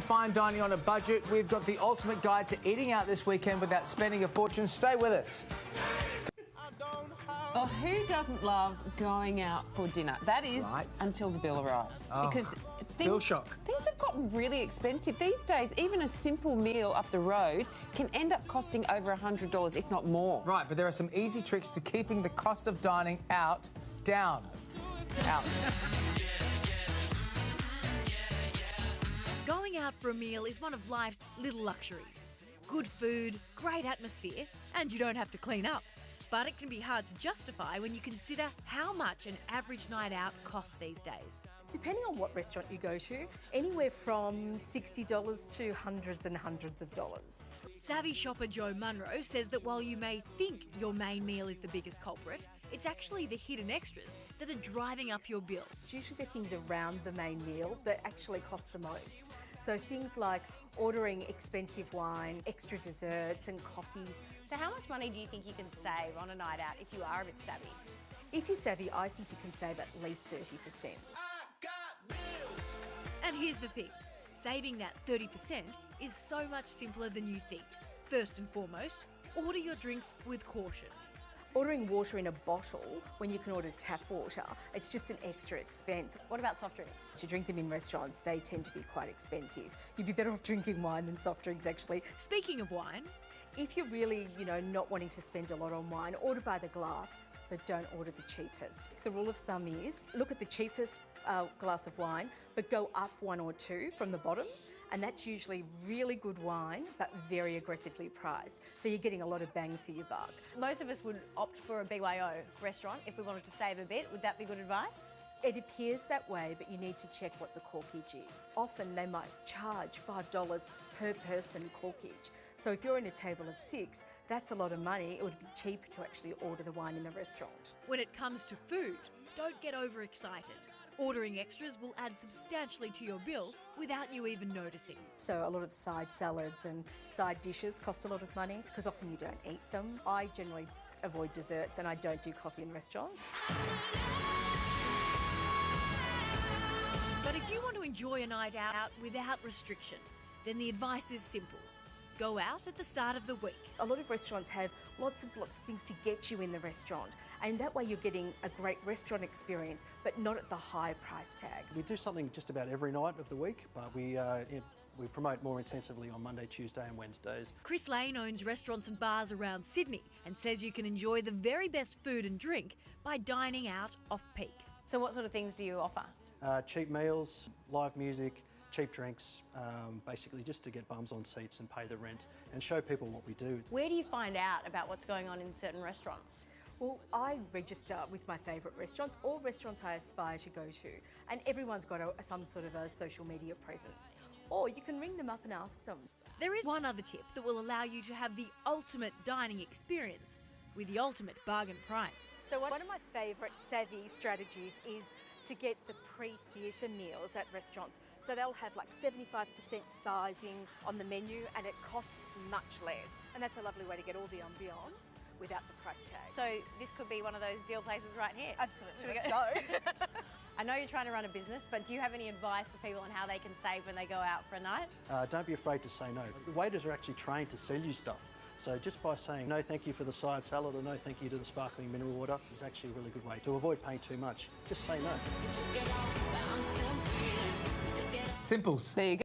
fine dining on a budget. We've got the ultimate guide to eating out this weekend without spending a fortune. Stay with us. Oh, who doesn't love going out for dinner? That is until the bill arrives. Because bill shock. Things have gotten really expensive these days. Even a simple meal up the road can end up costing over $100, if not more. Right, but there are some easy tricks to keeping the cost of dining out down. Going out for a meal is one of life's little luxuries. Good food, great atmosphere, and you don't have to clean up. But it can be hard to justify when you consider how much an average night out costs these days. Depending on what restaurant you go to, anywhere from $60 to hundreds and hundreds of dollars. Savvy shopper Joe Munro says that while you may think your main meal is the biggest culprit, it's actually the hidden extras that are driving up your bill. It's usually the things around the main meal that actually cost the most. So things like ordering expensive wine, extra desserts and coffees. So how much money do you think you can save on a night out if you are a bit savvy? If you're savvy, I think you can save at least 30%. And here's the thing, saving that 30% is so much simpler than you think. First and foremost, order your drinks with caution. Ordering water in a bottle when you can order tap water, it's just an extra expense. What about soft drinks? To drink them in restaurants, they tend to be quite expensive. You'd be better off drinking wine than soft drinks, actually. Speaking of wine, if you're really, not wanting to spend a lot on wine, order by the glass, but don't order the cheapest. The rule of thumb is, look at the cheapest glass of wine, but go up one or two from the bottom. And that's usually really good wine, but very aggressively priced. So you're getting a lot of bang for your buck. Most of us would opt for a BYO restaurant if we wanted to save a bit. Would that be good advice? It appears that way, but you need to check what the corkage is. Often they might charge $5 per person corkage. So if you're in a table of 6, that's a lot of money. It would be cheaper to actually order the wine in the restaurant. when it comes to food, don't get overexcited. Ordering extras will add substantially to your bill without you even noticing. So a lot of side salads and side dishes cost a lot of money because often you don't eat them. I generally avoid desserts and I don't do coffee in restaurants. But if you want to enjoy a night out without restriction, then the advice is simple. Go out at the start of the week. A lot of restaurants have lots of things to get you in the restaurant, and that way you're getting a great restaurant experience, but not at the high price tag. We do something just about every night of the week, but we promote more intensively on Monday, Tuesday and Wednesdays. Chris Lane owns restaurants and bars around Sydney and says you can enjoy the very best food and drink by dining out off-peak. So what sort of things do you offer? Cheap meals, live music, cheap drinks, basically just to get bums on seats and pay the rent and show people what we do. Where do you find out about what's going on in certain restaurants? Well, I register with my favourite restaurants or restaurants I aspire to go to, and everyone's got some sort of a social media presence. Or you can ring them up and ask them. There is one other tip that will allow you to have the ultimate dining experience with the ultimate bargain price. So one of my favourite savvy strategies is to get the pre-theatre meals at restaurants. So they'll have like 75% sizing on the menu and it costs much less. And that's a lovely way to get all the ambiance without the price tag. So this could be one of those deal places right here. Absolutely, Should we let's go. I know you're trying to run a business, but do you have any advice for people on how they can save when they go out for a night? Don't be afraid to say no. The waiters are actually trained to sell you stuff. So just by saying no thank you for the side salad or no thank you to the sparkling mineral water is actually a really good way to avoid paying too much. Just say no. Simples. There you go.